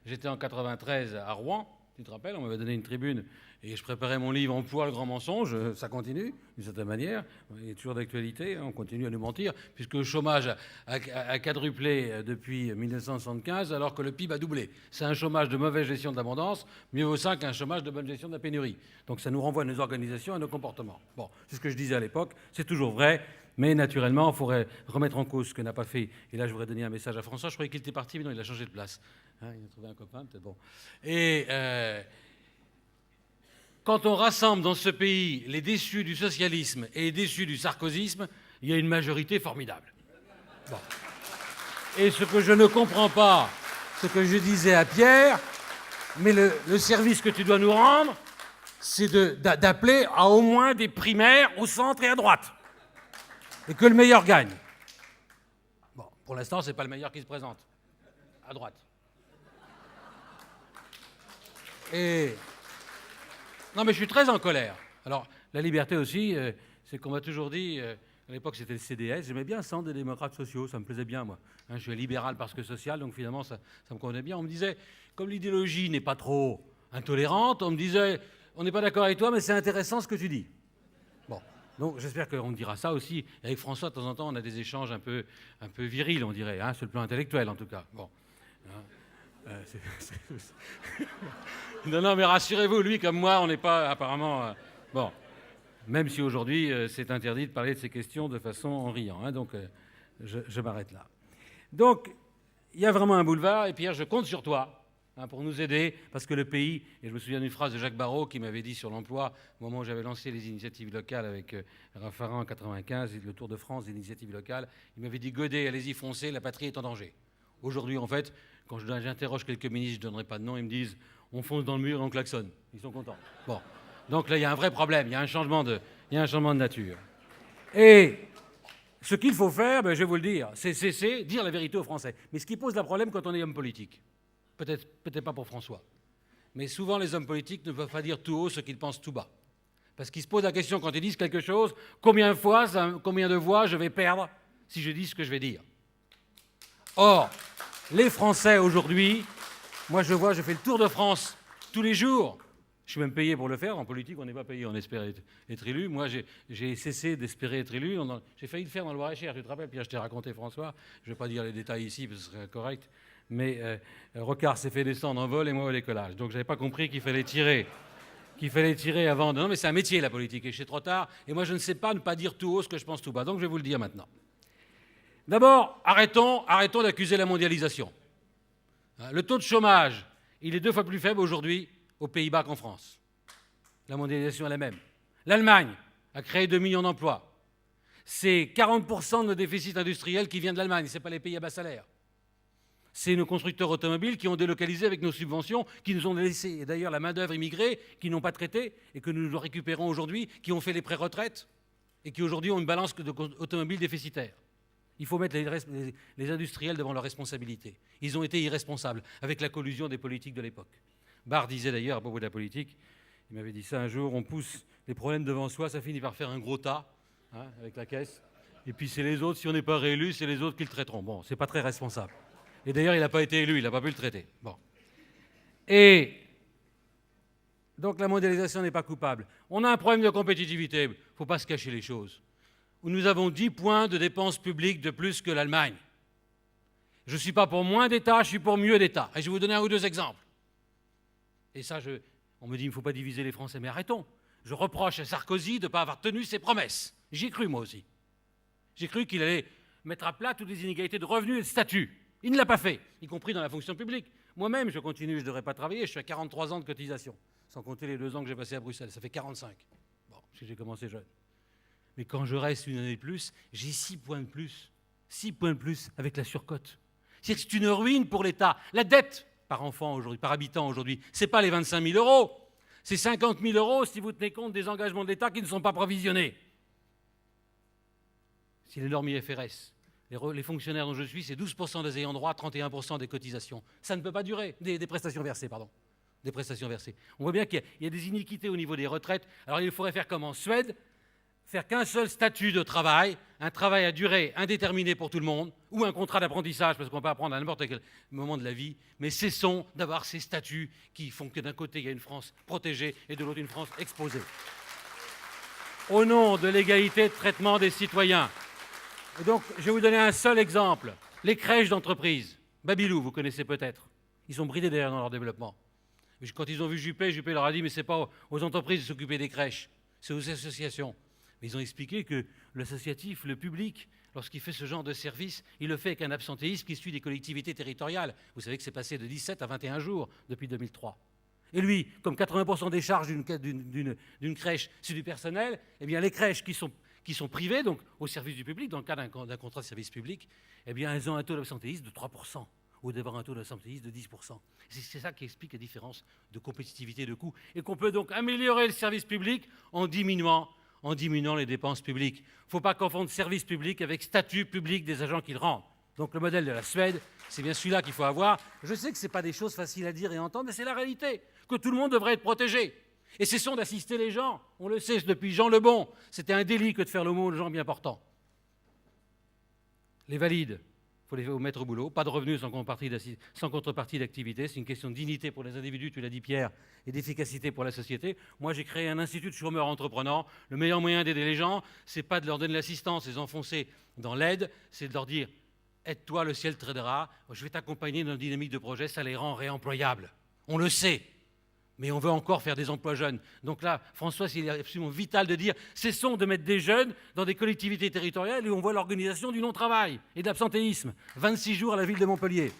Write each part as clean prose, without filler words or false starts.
j'étais en 93 à Rouen, tu te rappelles, on m'avait donné une tribune et je préparais mon livre Emploi, le grand mensonge. Ça continue, d'une certaine manière. Il est toujours d'actualité, on continue à nous mentir, puisque le chômage a quadruplé depuis 1975, alors que le PIB a doublé. C'est un chômage de mauvaise gestion de l'abondance, mieux vaut ça qu'un chômage de bonne gestion de la pénurie. Donc ça nous renvoie à nos organisations et à nos comportements. Bon, c'est ce que je disais à l'époque, c'est toujours vrai, mais naturellement, il faudrait remettre en cause ce que n'a pas fait. Et là, je voudrais donner un message à François. Je croyais qu'il était parti, mais non, il a changé de place. Hein, il a trouvé un copain, peut-être bon. Et quand on rassemble dans ce pays les déçus du socialisme et les déçus du sarkozysme, il y a une majorité formidable. Bon. Et ce que je ne comprends pas, ce que je disais à Pierre, mais le service que tu dois nous rendre, c'est d'appeler à au moins des primaires au centre et à droite. Et que le meilleur gagne. Bon, pour l'instant, ce n'est pas le meilleur qui se présente. À droite. Et... Non, mais je suis très en colère. Alors, la liberté aussi, c'est qu'on m'a toujours dit, à l'époque c'était le CDS, j'aimais bien le centre des démocrates sociaux, ça me plaisait bien, moi. Hein, je suis libéral parce que social, donc finalement, ça me convenait bien. On me disait, comme l'idéologie n'est pas trop intolérante, on me disait, on n'est pas d'accord avec toi, mais c'est intéressant ce que tu dis. Bon, donc j'espère qu'on me dira ça aussi. Et avec François, de temps en temps, on a des échanges un peu virils, on dirait, hein, sur le plan intellectuel, en tout cas. Bon. Hein. Non, mais rassurez-vous, lui comme moi, on n'est pas apparemment... bon, même si aujourd'hui, c'est interdit de parler de ces questions de façon en riant. Hein, donc, je m'arrête là. Donc, il y a vraiment un boulevard. Et Pierre, je compte sur toi hein, pour nous aider, parce que le pays... Et je me souviens d'une phrase de Jacques Barrot qui m'avait dit sur l'emploi, au moment où j'avais lancé les initiatives locales avec Raffarin en 95, le Tour de France des initiatives locales. Il m'avait dit, Godet, allez-y, foncez, la patrie est en danger. Aujourd'hui, en fait... Quand j'interroge quelques ministres, je ne donnerai pas de nom, ils me disent on fonce dans le mur et on klaxonne. Ils sont contents. Bon. Donc là, il y a un vrai problème, il y a un changement de nature. Et ce qu'il faut faire, ben, je vais vous le dire, c'est cesser, dire la vérité aux Français. Mais ce qui pose le problème quand on est homme politique, peut-être pas pour François, mais souvent les hommes politiques ne peuvent pas dire tout haut ce qu'ils pensent tout bas. Parce qu'ils se posent la question quand ils disent quelque chose, combien de voix je vais perdre si je dis ce que je vais dire. Or, les Français aujourd'hui, moi je fais le tour de France tous les jours. Je suis même payé pour le faire. En politique, on n'est pas payé, on espère être élu. Moi, j'ai cessé d'espérer être élu. J'ai failli le faire dans le Loir-et-Cher, tu te rappelles, Pierre, je t'ai raconté, François. Je ne vais pas dire les détails ici, parce que ce serait incorrect. Mais Rocard s'est fait descendre en vol et moi au décollage. Donc, je n'avais pas compris qu'il fallait tirer avant de... Non, mais c'est un métier, la politique, et je suis trop tard. Et moi, je ne sais pas ne pas dire tout haut ce que je pense tout bas. Donc, je vais vous le dire maintenant. D'abord, arrêtons d'accuser la mondialisation. Le taux de chômage, il est 2 fois plus faible aujourd'hui aux Pays-Bas qu'en France. La mondialisation est la même. L'Allemagne a créé 2 millions d'emplois. C'est 40% de nos déficits industriels qui viennent de l'Allemagne, ce n'est pas les pays à bas salaire. C'est nos constructeurs automobiles qui ont délocalisé avec nos subventions, qui nous ont laissé, et d'ailleurs la main-d'œuvre immigrée, qui n'ont pas traité et que nous récupérons aujourd'hui, qui ont fait les pré-retraites et qui aujourd'hui ont une balance automobile déficitaire. Il faut mettre les industriels devant leurs responsabilités. Ils ont été irresponsables avec la collusion des politiques de l'époque. Barre disait d'ailleurs à propos de la politique, il m'avait dit ça un jour, on pousse les problèmes devant soi, ça finit par faire un gros tas hein, avec la caisse. Et puis c'est les autres, si on n'est pas réélu, c'est les autres qui le traiteront. Bon, c'est pas très responsable. Et d'ailleurs, il n'a pas été élu, il n'a pas pu le traiter. Bon. Et donc la mondialisation n'est pas coupable. On a un problème de compétitivité, il ne faut pas se cacher les choses. Où nous avons 10 points de dépenses publiques de plus que l'Allemagne. Je ne suis pas pour moins d'État, je suis pour mieux d'État. Et je vais vous donner 1 ou 2 exemples. Et ça, on me dit qu'il ne faut pas diviser les Français. Mais arrêtons. Je reproche à Sarkozy de ne pas avoir tenu ses promesses. J'y ai cru, moi aussi. J'ai cru qu'il allait mettre à plat toutes les inégalités de revenus et de statut. Il ne l'a pas fait, y compris dans la fonction publique. Moi-même, je continue, je ne devrais pas travailler. Je suis à 43 ans de cotisation, sans compter les 2 ans que j'ai passés à Bruxelles. Ça fait 45. Bon, parce que j'ai commencé jeune. Mais quand je reste une année de plus, j'ai 6 points de plus. 6 points de plus avec la surcote. C'est une ruine pour l'État. La dette par enfant aujourd'hui, par habitant aujourd'hui, ce n'est pas les 25 000 €. C'est 50 000 € si vous tenez compte des engagements de l'État qui ne sont pas provisionnés. C'est les normes IFRS. Les fonctionnaires dont je suis, c'est 12% des ayants droit, 31% des cotisations. Ça ne peut pas durer. Des prestations versées, pardon. On voit bien qu'il y a des iniquités au niveau des retraites. Alors il faudrait faire comme en Suède, faire qu'un seul statut de travail, un travail à durée indéterminée pour tout le monde, ou un contrat d'apprentissage, parce qu'on peut apprendre à n'importe quel moment de la vie, mais cessons d'avoir ces statuts qui font que d'un côté, il y a une France protégée et de l'autre, une France exposée. Au nom de l'égalité de traitement des citoyens. Et donc, je vais vous donner un seul exemple. Les crèches d'entreprise. Babylou, vous connaissez peut-être. Ils sont bridés derrière dans leur développement. Quand ils ont vu Juppé leur a dit « mais ce n'est pas aux entreprises de s'occuper des crèches, c'est aux associations ». Mais ils ont expliqué que l'associatif, le public, lorsqu'il fait ce genre de service, il le fait avec un absentéisme qui suit des collectivités territoriales. Vous savez que c'est passé de 17 à 21 jours depuis 2003. Et lui, comme 80% des charges d'une crèche, c'est du personnel, eh bien les crèches qui sont privées, donc au service du public, dans le cas d'un contrat de service public, eh bien elles ont un taux d'absentéisme de 3%, au d'avoir un taux d'absentéisme de 10%. C'est ça qui explique la différence de compétitivité de coûts. Et qu'on peut donc améliorer le service public en diminuant les dépenses publiques. Il ne faut pas confondre service public avec statut public des agents qui le rendent. Donc le modèle de la Suède, c'est bien celui-là qu'il faut avoir. Je sais que ce n'est pas des choses faciles à dire et à entendre, mais c'est la réalité, que tout le monde devrait être protégé. Et cessons d'assister les gens. On le sait depuis Jean le Bon. C'était un délit que de faire l'aumône aux gens bien portants. Les valides, il faut les mettre au boulot. Pas de revenus sans contrepartie d'activité. C'est une question de dignité pour les individus, tu l'as dit Pierre, et d'efficacité pour la société. Moi, j'ai créé un institut de chômeurs entreprenants. Le meilleur moyen d'aider les gens, ce n'est pas de leur donner l'assistance, les enfoncer dans l'aide, c'est de leur dire « aide-toi, le ciel t'aidera, je vais t'accompagner dans une dynamique de projet, ça les rend réemployables ». On le sait. Mais on veut encore faire des emplois jeunes. Donc là, François, il est absolument vital de dire cessons de mettre des jeunes dans des collectivités territoriales où on voit l'organisation du non-travail et de l'absentéisme. 26 jours à la ville de Montpellier.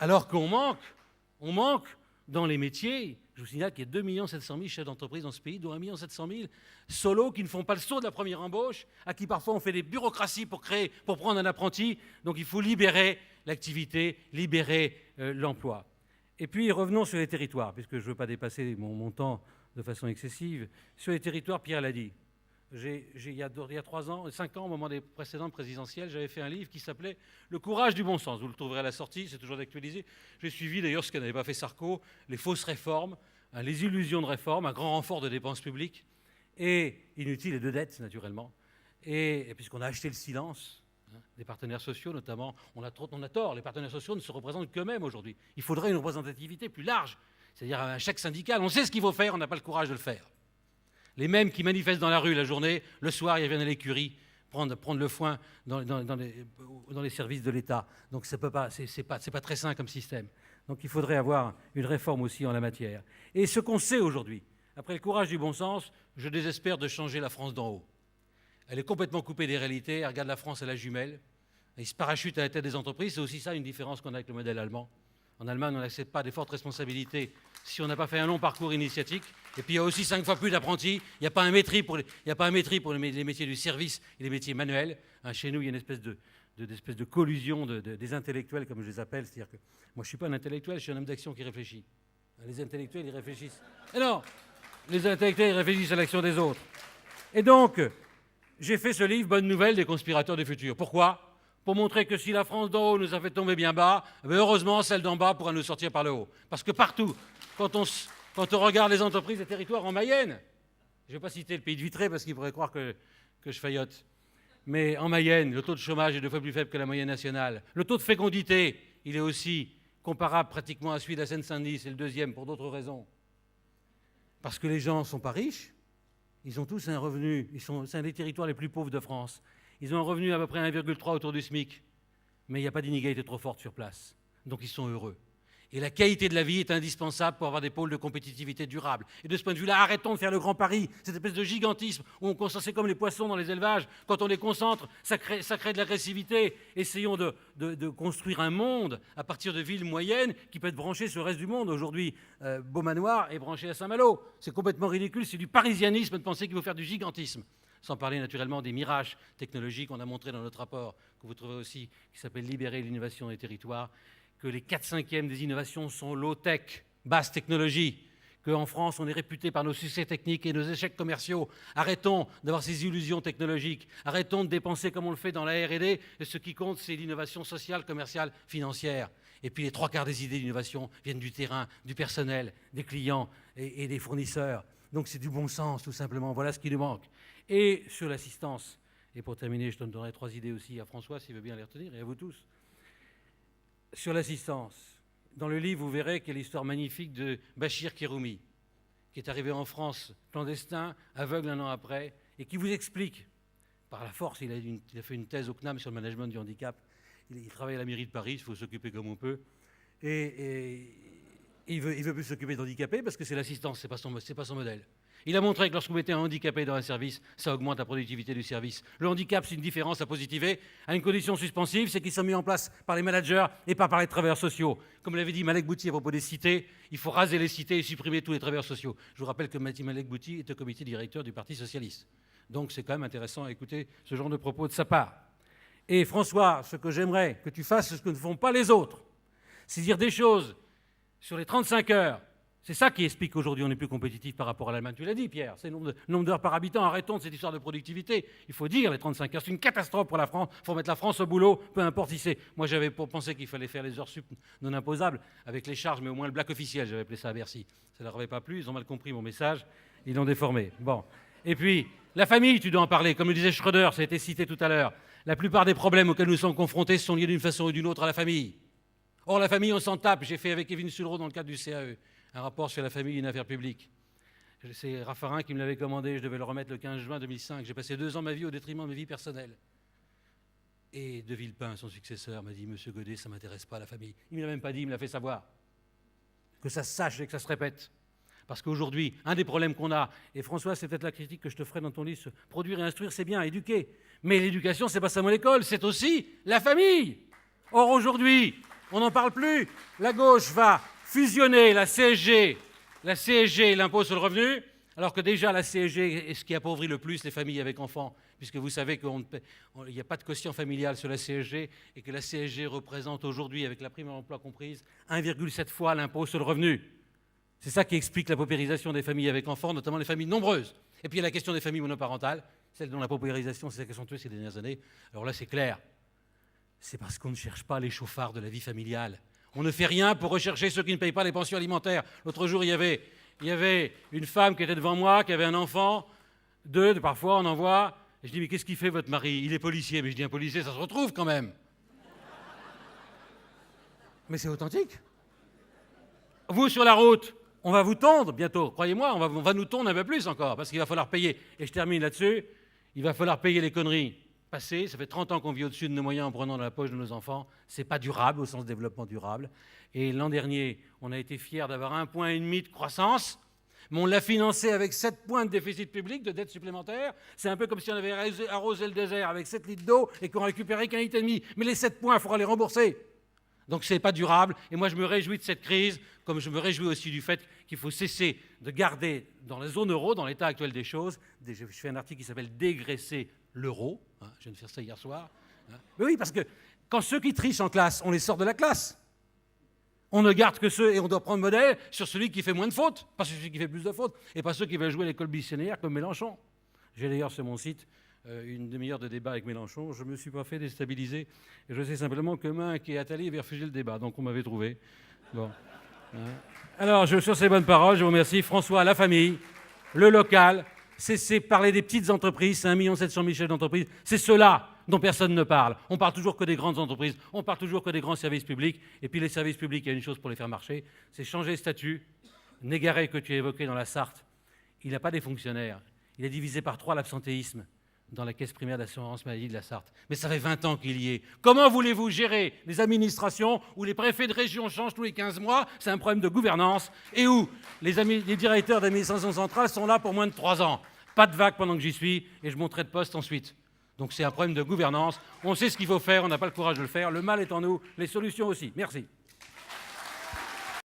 Alors qu'on manque dans les métiers. Je vous signale qu'il y a 2 700 000 chefs d'entreprise dans ce pays, dont 1 700 000 solos qui ne font pas le saut de la première embauche, à qui parfois on fait des bureaucraties pour prendre un apprenti. Donc il faut libérer l'activité, libérer l'emploi. Et puis, revenons sur les territoires, puisque je ne veux pas dépasser mon temps de façon excessive. Sur les territoires, Pierre l'a dit. Il y a 5 ans, au moment des précédentes présidentielles, j'avais fait un livre qui s'appelait « Le courage du bon sens ». Vous le trouverez à la sortie, c'est toujours d'actualiser. J'ai suivi d'ailleurs ce que n'avait pas fait Sarko, les fausses réformes, les illusions de réformes, un grand renfort de dépenses publiques, et inutiles et de dettes, naturellement. Et puisqu'on a acheté le silence des partenaires sociaux, notamment, on a tort, les partenaires sociaux ne se représentent qu'eux-mêmes aujourd'hui. Il faudrait une représentativité plus large, c'est-à-dire un chèque syndical. On sait ce qu'il faut faire, on n'a pas le courage de le faire. Les mêmes qui manifestent dans la rue la journée, le soir, ils viennent à l'écurie prendre le foin dans les services de l'État. Donc c'est pas très sain comme système. Donc il faudrait avoir une réforme aussi en la matière. Et ce qu'on sait aujourd'hui, après le courage du bon sens, je désespère de changer la France d'en haut. Elle est complètement coupée des réalités. Elle regarde la France à la jumelle. Il se parachute à la tête des entreprises. C'est aussi ça une différence qu'on a avec le modèle allemand. En Allemagne, on n'accepte pas des fortes responsabilités si on n'a pas fait un long parcours initiatique. Et puis il y a aussi 5 fois plus d'apprentis. Il n'y a pas un mépris pour les métiers du service et les métiers manuels. Chez nous, il y a une espèce de collusion des intellectuels, comme je les appelle. C'est-à-dire que moi, je ne suis pas un intellectuel, je suis un homme d'action qui réfléchit. Les intellectuels, ils réfléchissent. Et non, les intellectuels, ils réfléchissent à l'action des autres. Et donc, j'ai fait ce livre, Bonne nouvelle des conspirateurs du futur. Pourquoi ? Pour montrer que si la France d'en haut nous a fait tomber bien bas, heureusement, celle d'en bas pourra nous sortir par le haut. Parce que partout, quand on regarde les entreprises et territoires en Mayenne, je ne vais pas citer le pays de Vitré parce qu'il pourrait croire que je faillote, mais en Mayenne, le taux de chômage est 2 fois plus faible que la moyenne nationale. Le taux de fécondité, il est aussi comparable pratiquement à celui de la Seine-Saint-Denis, c'est le 2e pour d'autres raisons. Parce que les gens ne sont pas riches. Ils ont tous un revenu, c'est un des territoires les plus pauvres de France. Ils ont un revenu à peu près 1,3 autour du SMIC. Mais il n'y a pas d'inégalité trop forte sur place. Donc ils sont heureux. Et la qualité de la vie est indispensable pour avoir des pôles de compétitivité durable. Et de ce point de vue-là, arrêtons de faire le grand pari, cette espèce de gigantisme où on concentre, c'est comme les poissons dans les élevages. Quand on les concentre, ça crée de l'agressivité. Essayons de construire un monde à partir de villes moyennes qui peut être branché sur le reste du monde. Aujourd'hui, Beaumanoir est branché à Saint-Malo. C'est complètement ridicule, c'est du parisianisme de penser qu'il faut faire du gigantisme. Sans parler naturellement des mirages technologiques qu'on a montrés dans notre rapport, que vous trouvez aussi, qui s'appelle « Libérer l'innovation des territoires », que les 4/5 des innovations sont low-tech, basse technologie, qu'en France, on est réputé par nos succès techniques et nos échecs commerciaux. Arrêtons d'avoir ces illusions technologiques. Arrêtons de dépenser comme on le fait dans la R&D. Et ce qui compte, c'est l'innovation sociale, commerciale, financière. Et puis les 3/4 des idées d'innovation viennent du terrain, du personnel, des clients et des fournisseurs. Donc c'est du bon sens, tout simplement. Voilà ce qui nous manque. Et sur l'assistance, et pour terminer, je donnerai 3 idées aussi à François, s'il veut bien les retenir, et à vous tous. Sur l'assistance, dans le livre, vous verrez qu'il y a l'histoire magnifique de Bachir Kéroumi, qui est arrivé en France clandestin, aveugle 1 an après, et qui vous explique, par la force, il a fait une thèse au CNAM sur le management du handicap, il travaille à la mairie de Paris, il faut s'occuper comme on peut, et il veut plus s'occuper d'handicapés parce que c'est l'assistance, c'est pas son modèle. Il a montré que lorsque vous mettez un handicapé dans un service, ça augmente la productivité du service. Le handicap, c'est une différence à positiver, à une condition suspensive, c'est qu'ils sont mis en place par les managers et pas par les travailleurs sociaux. Comme l'avait dit Malek Bouti à propos des cités, il faut raser les cités et supprimer tous les travailleurs sociaux. Je vous rappelle que Malek Bouti est au comité directeur du Parti socialiste. Donc c'est quand même intéressant à écouter ce genre de propos de sa part. Et François, ce que j'aimerais que tu fasses, c'est ce que ne font pas les autres. C'est dire des choses sur les 35 heures. C'est ça qui explique qu'aujourd'hui on est plus compétitif par rapport à l'Allemagne. Tu l'as dit, Pierre, c'est le nombre d'heures par habitant. Arrêtons de cette histoire de productivité. Il faut dire les 35 heures. C'est une catastrophe pour la France. Il faut mettre la France au boulot, peu importe si c'est. Moi, j'avais pensé qu'il fallait faire les heures sup non imposables avec les charges, mais au moins le black officiel, j'avais appelé ça à Bercy. Ça ne leur avait pas plu, ils ont mal compris mon message, ils l'ont déformé. Bon. Et puis, la famille, tu dois en parler. Comme le disait Schröder, ça a été cité tout à l'heure. La plupart des problèmes auxquels nous sommes confrontés sont liés d'une façon ou d'une autre à la famille. Or, la famille, on s'en tape. J'ai fait avec Kevin Sulro, dans le cadre du CAE, un rapport sur la famille et une affaire publique. C'est Raffarin qui me l'avait commandé, je devais le remettre le 15 juin 2005. J'ai passé 2 ans de ma vie au détriment de ma vie personnelle. Et De Villepin, son successeur, m'a dit « Monsieur Godet, ça ne m'intéresse pas, la famille ». Il ne me l'a même pas dit, il me l'a fait savoir. Que ça se sache et que ça se répète. Parce qu'aujourd'hui, un des problèmes qu'on a, et François, c'est peut-être la critique que je te ferai dans ton livre, produire et instruire, c'est bien, éduquer. Mais l'éducation, c'est pas seulement l'école, c'est aussi la famille. Or, aujourd'hui, on n'en parle plus. La gauche va fusionner la CSG et l'impôt sur le revenu, alors que déjà la CSG est ce qui appauvrit le plus les familles avec enfants, puisque vous savez qu'il n'y a pas de quotient familial sur la CSG et que la CSG représente aujourd'hui, avec la prime à l'emploi comprise, 1,7 fois l'impôt sur le revenu. C'est ça qui explique la paupérisation des familles avec enfants, notamment les familles nombreuses. Et puis il y a la question des familles monoparentales, celle dont la paupérisation, c'est celle qui sont tuées ces dernières années. Alors là, c'est clair. C'est parce qu'on ne cherche pas les chauffards de la vie familiale. On ne fait rien pour rechercher ceux qui ne payent pas les pensions alimentaires. L'autre jour, il y avait une femme qui était devant moi, qui avait un enfant, 2, parfois on en voit. Et je dis, mais qu'est-ce qu'il fait votre mari? Il est policier. Mais je dis, un policier, ça se retrouve quand même. Mais c'est authentique. Vous, sur la route, on va vous tondre bientôt. Croyez-moi, on va nous tondre un peu plus encore, parce qu'il va falloir payer. Et je termine là-dessus. Il va falloir payer les conneries passées. Ça fait 30 ans qu'on vit au-dessus de nos moyens en prenant dans la poche de nos enfants. Ce n'est pas durable au sens développement durable. Et l'an dernier, on a été fiers d'avoir 1,5 point de croissance, mais on l'a financé avec 7 points de déficit public, de dette supplémentaire. C'est un peu comme si on avait arrosé le désert avec 7 litres d'eau et qu'on récupérait qu'1,5 litre. Mais les 7 points, il faudra les rembourser. Donc ce n'est pas durable. Et moi, je me réjouis de cette crise, comme je me réjouis aussi du fait qu'il faut cesser de garder dans la zone euro, dans l'état actuel des choses, je fais un article qui s'appelle « Dégraisser l'euro ». Je viens de faire ça hier soir. Mais oui, parce que quand ceux qui trichent en classe, on les sort de la classe. On ne garde que ceux, et on doit prendre modèle sur celui qui fait moins de fautes, pas celui qui fait plus de fautes, et pas ceux qui veulent jouer à l'école missionnaire comme Mélenchon. J'ai d'ailleurs sur mon site une demi-heure de débat avec Mélenchon. Je ne me suis pas fait déstabiliser. Et je sais simplement que Minc et Attali avaient refusé le débat. Donc on m'avait trouvé. Bon. Alors, sur ces bonnes paroles, je vous remercie. François, la famille, le local, c'est parler des petites entreprises. C'est 1 700 000 chefs d'entreprise. C'est ceux-là dont personne ne parle. On parle toujours que des grandes entreprises. On parle toujours que des grands services publics. Et puis les services publics, il y a une chose pour les faire marcher, c'est changer le statut. Négaré, que tu as évoqué dans la Sarthe, il n'a pas des fonctionnaires. Il a divisé par 3 l'absentéisme dans la caisse primaire d'assurance maladie de la Sarthe. Mais ça fait 20 ans qu'il y est. Comment voulez-vous gérer les administrations où les préfets de région changent tous les 15 mois? C'est un problème de gouvernance. Et où les directeurs d'administration centrale sont là pour moins de 3 ans. Pas de vague pendant que j'y suis, et je monterai de poste ensuite. Donc c'est un problème de gouvernance. On sait ce qu'il faut faire, on n'a pas le courage de le faire. Le mal est en nous, les solutions aussi. Merci.